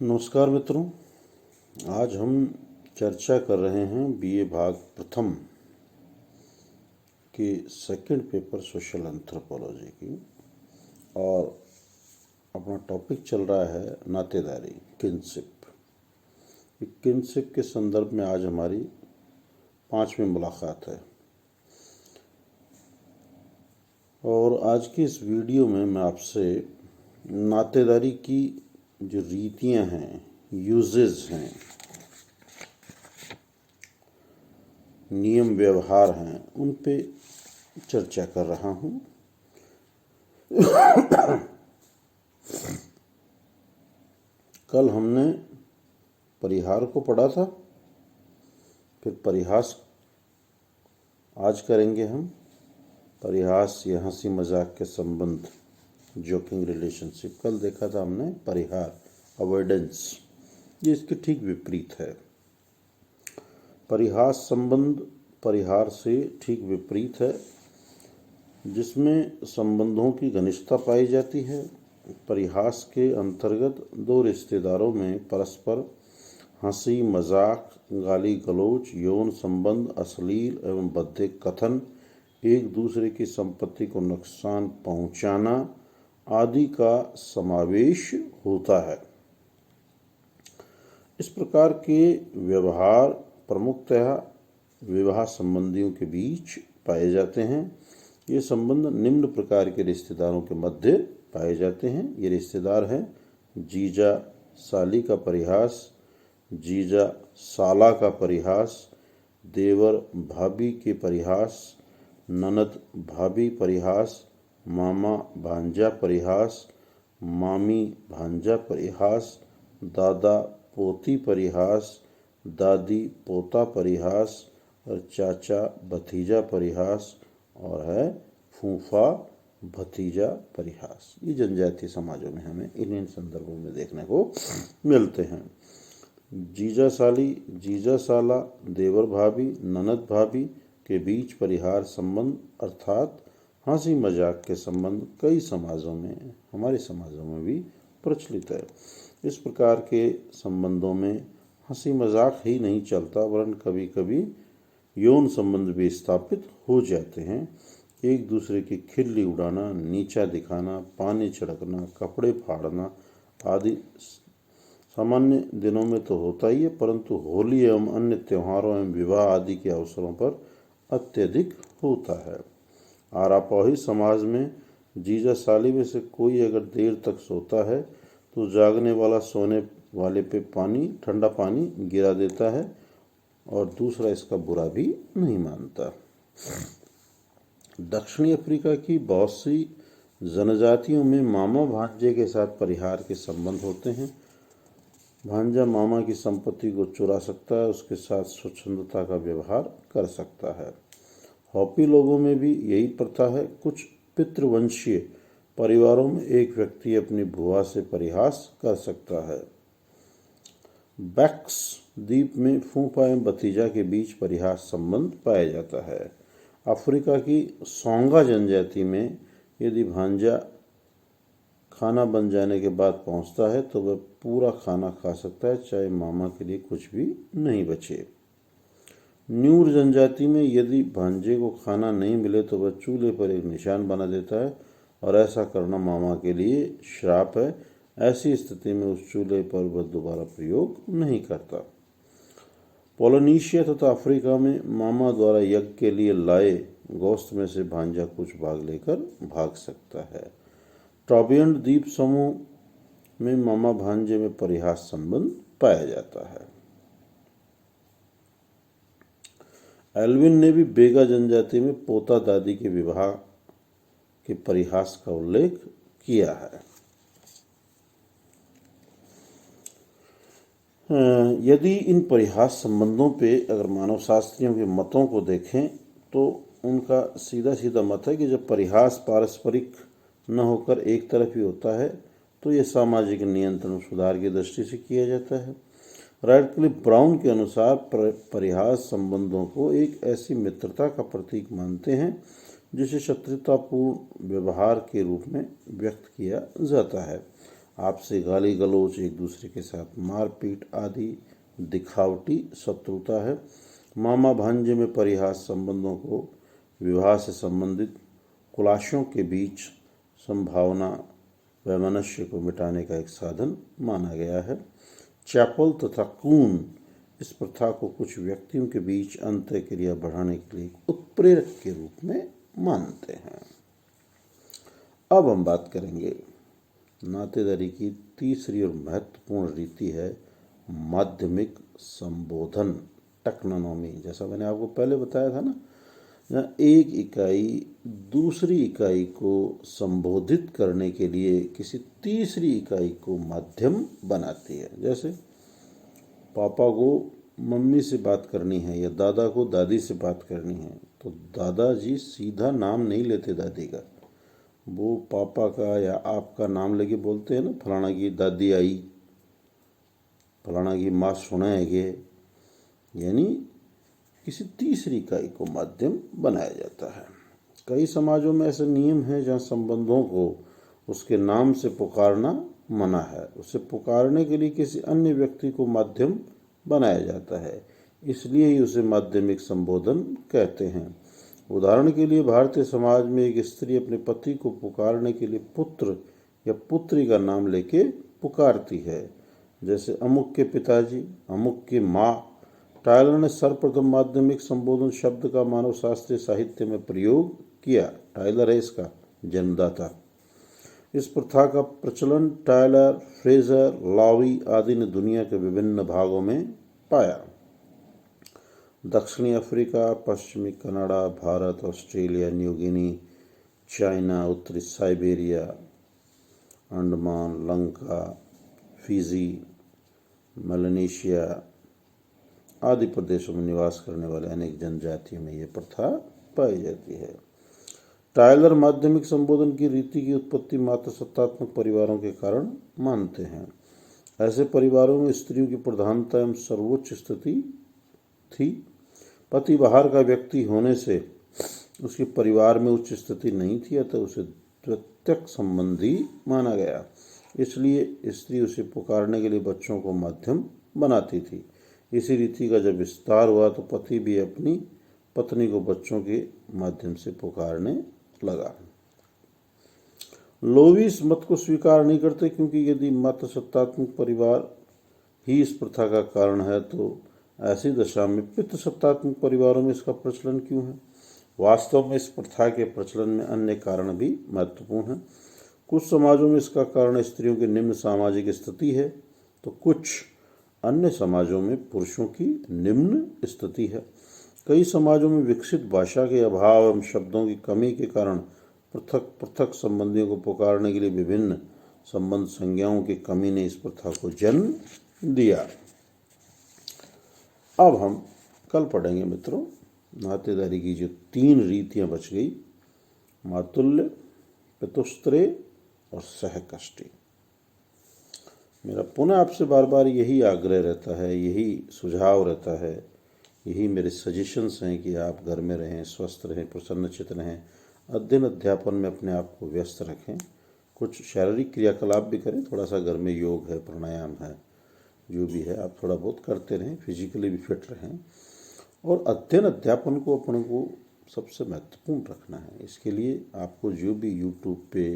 नमस्कार मित्रों। आज हम चर्चा कर रहे हैं बीए भाग प्रथम के सेकंड पेपर सोशल एंथ्रोपोलॉजी की, और अपना टॉपिक चल रहा है नातेदारी, किनशिप। किनशिप के संदर्भ में आज हमारी 5वीं मुलाकात है। और आज की इस वीडियो में मैं आपसे नातेदारी की जो रीतियां हैं, यूजेस हैं, नियम व्यवहार हैं, उन पे चर्चा कर रहा हूं। कल हमने परिहार को पढ़ा था, फिर परिहास आज करेंगे हम। परिहास या हंसी मजाक के संबंध, जोकिंग रिलेशनशिप। कल देखा था हमने परिहार, अवॉइडेंस, ये इसके ठीक विपरीत है। परिहास संबंध परिहार से ठीक विपरीत है, जिसमें संबंधों की घनिष्ठता पाई जाती है। परिहास के अंतर्गत दो रिश्तेदारों में परस्पर हंसी मजाक, गाली गलौज, यौन संबंध, अश्लील एवं बद्धे कथन, एक दूसरे की संपत्ति को नुकसान पहुंचाना आदि का समावेश होता है। इस प्रकार के व्यवहार प्रमुखतः विवाह संबंधियों के बीच पाए जाते हैं। ये संबंध निम्न प्रकार के रिश्तेदारों के मध्य पाए जाते हैं। ये रिश्तेदार हैं जीजा साली का परिहास, जीजा साला का परिहास, देवर भाभी के परिहास, ननद भाभी परिहास, मामा भांजा परिहास, मामी भांजा परिहास, दादा पोती परिहास, दादी पोता परिहास, और चाचा भतीजा परिहास, और है फूफा भतीजा परिहास। ये जनजातीय समाजों में हमें इन संदर्भों में देखने को मिलते हैं। जीजा साली, जीजा साला, देवर भाभी, ननद भाभी के बीच परिहार संबंध अर्थात हंसी मजाक के संबंध कई समाजों में, हमारे समाजों में भी प्रचलित है। इस प्रकार के संबंधों में हंसी मजाक ही नहीं चलता, वरन कभी कभी यौन संबंध भी स्थापित हो जाते हैं। एक दूसरे की खिल्ली उड़ाना, नीचा दिखाना, पानी छिड़कना, कपड़े फाड़ना आदि सामान्य दिनों में तो होता ही है, परंतु होली एवं अन्य त्योहारों एवं विवाह आदि के अवसरों पर अत्यधिक होता है। आरापोही समाज में जीजा साली में से कोई अगर देर तक सोता है तो जागने वाला सोने वाले पे ठंडा पानी गिरा देता है, और दूसरा इसका बुरा भी नहीं मानता। दक्षिणी अफ्रीका की बहुत सी जनजातियों में मामा भांजे के साथ परिहार के संबंध होते हैं। भांजा मामा की संपत्ति को चुरा सकता है, उसके साथ स्वच्छंदता का व्यवहार कर सकता है। हॉपी लोगों में भी यही प्रथा है। कुछ पितृवंशीय परिवारों में एक व्यक्ति अपनी बुआ से परिहास कर सकता है। बैक्स द्वीप में फूफा एवं भतीजा के बीच परिहास संबंध पाया जाता है। अफ्रीका की सोंगा जनजाति में यदि भांजा खाना बन जाने के बाद पहुंचता है तो वह पूरा खाना खा सकता है, चाहे मामा के लिए कुछ भी नहीं बचे। न्यूर जनजाति में यदि भांजे को खाना नहीं मिले तो वह चूल्हे पर एक निशान बना देता है, और ऐसा करना मामा के लिए श्राप है। ऐसी स्थिति में उस चूल्हे पर वह दोबारा प्रयोग नहीं करता। पोलिनेशिया तथा अफ्रीका में मामा द्वारा यज्ञ के लिए लाए गोश्त में से भांजा कुछ भाग लेकर भाग सकता है। ट्राबियन द्वीप समूह में मामा भांजे में परिहास संबंध पाया जाता है। एल्विन ने भी बेगा जनजाति में पोता दादी के विवाह के परिहास का उल्लेख किया है। यदि इन परिहास संबंधों पे अगर मानव शास्त्रियों के मतों को देखें तो उनका सीधा सीधा मत है कि जब परिहास पारस्परिक न होकर एक तरफ ही होता है तो यह सामाजिक नियंत्रण सुधार की दृष्टि से किया जाता है। रैडक्लिफ ब्राउन के अनुसार परिहास संबंधों को एक ऐसी मित्रता का प्रतीक मानते हैं जिसे शत्रुतापूर्ण व्यवहार के रूप में व्यक्त किया जाता है। आपसे गाली गलौज, एक दूसरे के साथ मारपीट आदि दिखावटी शत्रुता है। मामा भांजे में परिहास संबंधों को विवाह से संबंधित कुलाशों के बीच संभावना वैमनस्य को मिटाने का एक साधन माना गया है। चैपल तथा कून इस प्रथा को कुछ व्यक्तियों के बीच अंतः क्रिया बढ़ाने के लिए उत्प्रेरक के रूप में मानते हैं। अब हम बात करेंगे नातेदारी की तीसरी और महत्वपूर्ण रीति है माध्यमिक संबोधन, टेक्नोनॉमी। जैसा मैंने आपको पहले बताया था ना, जहाँ एक इकाई दूसरी इकाई को संबोधित करने के लिए किसी तीसरी इकाई को माध्यम बनाती है। जैसे पापा को मम्मी से बात करनी है या दादा को दादी से बात करनी है, तो दादाजी सीधा नाम नहीं लेते दादी का, वो पापा का या आपका नाम लेके बोलते हैं ना, फलाना की दादी आई, फलाना की माँ सुनाएगे, यानी किसी तीसरी इकाई को माध्यम बनाया जाता है। कई समाजों में ऐसे नियम हैं जहाँ संबंधों को उसके नाम से पुकारना मना है, उसे पुकारने के लिए किसी अन्य व्यक्ति को माध्यम बनाया जाता है, इसलिए ही उसे माध्यमिक संबोधन कहते हैं। उदाहरण के लिए भारतीय समाज में एक स्त्री अपने पति को पुकारने के लिए पुत्र या पुत्री का नाम लेके पुकारती है, जैसे अमुक के पिताजी, अमुक की माँ। टायलर ने सर्वप्रथम माध्यमिक संबोधन शब्द का मानव शास्त्रीय साहित्य में प्रयोग किया। टायलर है इसका जन्मदाता। इस प्रथा का प्रचलन टायलर, फ्रेजर, लॉवी आदि ने दुनिया के विभिन्न भागों में पाया। दक्षिणी अफ्रीका, पश्चिमी Canada, Bharat, Australia, New Guinea, China, उत्तरी Siberia, Andaman, Lanka, Fiji, Melanesia आदि प्रदेशों में निवास करने वाले अनेक जनजातियों में यह प्रथा पाई जाती है। टायलर माध्यमिक संबोधन की रीति की उत्पत्ति मातृसत्तात्मक परिवारों के कारण मानते हैं। ऐसे परिवारों में स्त्रियों की प्रधानता एवं सर्वोच्च स्थिति थी। पति बाहर का व्यक्ति होने से उसके परिवार में उच्च स्थिति नहीं थी, अतः उसे द्वितीयक संबंधी माना गया। इसलिए स्त्री उसे पुकारने के लिए बच्चों को माध्यम बनाती थी। इसी रीति का जब विस्तार हुआ तो पति भी अपनी पत्नी को बच्चों के माध्यम से पुकारने लगा। लोवी इस मत को स्वीकार नहीं करते, क्योंकि यदि मातृसत्तात्मक परिवार ही इस प्रथा का कारण है तो ऐसी दशा में पितृसत्तात्मक परिवारों में इसका प्रचलन क्यों है। वास्तव में इस प्रथा के प्रचलन में अन्य कारण भी महत्वपूर्ण हैं। कुछ समाजों में इसका कारण स्त्रियों की निम्न सामाजिक स्थिति है, तो कुछ अन्य समाजों में पुरुषों की निम्न स्थिति है। कई समाजों में विकसित भाषा के अभाव एवं शब्दों की कमी के कारण पृथक पृथक संबंधियों को पुकारने के लिए विभिन्न संबंध संज्ञाओं की कमी ने इस प्रथा को जन्म दिया। अब हम कल पढ़ेंगे मित्रों, नातेदारी की जो 3 रीतियां बच गई, मातुल्य, पितुस्त्रेय और सहकष्टी। मेरा पुनः आपसे बार बार यही आग्रह रहता है, यही सुझाव रहता है, यही मेरे सजेशंस हैं कि आप घर में रहें, स्वस्थ रहें, प्रसन्नचित्त रहें, अध्ययन अध्यापन में अपने आप को व्यस्त रखें, कुछ शारीरिक क्रियाकलाप भी करें, थोड़ा सा घर में योग है, प्राणायाम है, जो भी है आप थोड़ा बहुत करते रहें, फिजिकली भी फिट रहें। और अध्ययन अध्यापन को अपन को सबसे महत्वपूर्ण रखना है। इसके लिए आपको जो भी यूट्यूब पे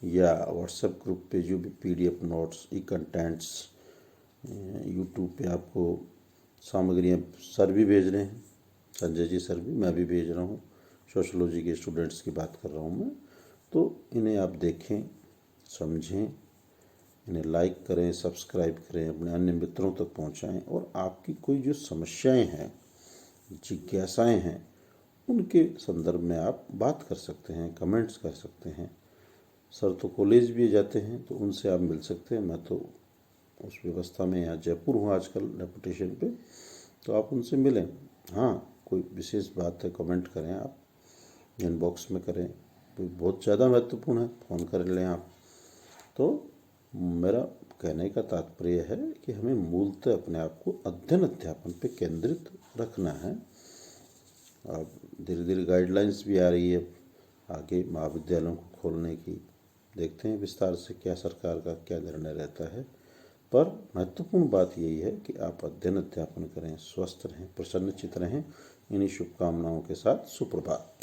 या व्हाट्सएप ग्रुप पे जो भी PDF नोट्स, ई कंटेंट्स, यूट्यूब पे आपको सामग्रियाँ सर भी भेज रहे हैं, संजय जी सर भी, मैं भी भेज रहा हूँ, सोशोलॉजी के स्टूडेंट्स की बात कर रहा हूँ मैं, तो इन्हें आप देखें, समझें, इन्हें लाइक करें, सब्सक्राइब करें, अपने अन्य मित्रों तक पहुँचाएँ। और आपकी कोई जो समस्याएँ हैं, जिज्ञासाएँ हैं, उनके संदर्भ में आप बात कर सकते हैं, कमेंट्स कर सकते हैं। सर तो कॉलेज भी जाते हैं, तो उनसे आप मिल सकते हैं। मैं तो उस व्यवस्था में यहाँ जयपुर हूँ आजकल डेपुटेशन पे, तो आप उनसे मिलें। हाँ, कोई विशेष बात है कमेंट करें, आप इनबॉक्स में करें, कोई बहुत ज़्यादा महत्वपूर्ण है फ़ोन कर लें आप। तो मेरा कहने का तात्पर्य है कि हमें मूलतः अपने आप को अध्ययन अध्यापन पे केंद्रित रखना है। अब धीरे धीरे गाइडलाइंस भी आ रही है आगे महाविद्यालयों को खोलने की, देखते हैं विस्तार से क्या सरकार का क्या निर्णय रहता है। पर महत्वपूर्ण बात यही है कि आप अध्ययन अध्यापन करें, स्वस्थ रहें, प्रसन्नचित रहें। इन्हीं शुभकामनाओं के साथ सुप्रभात।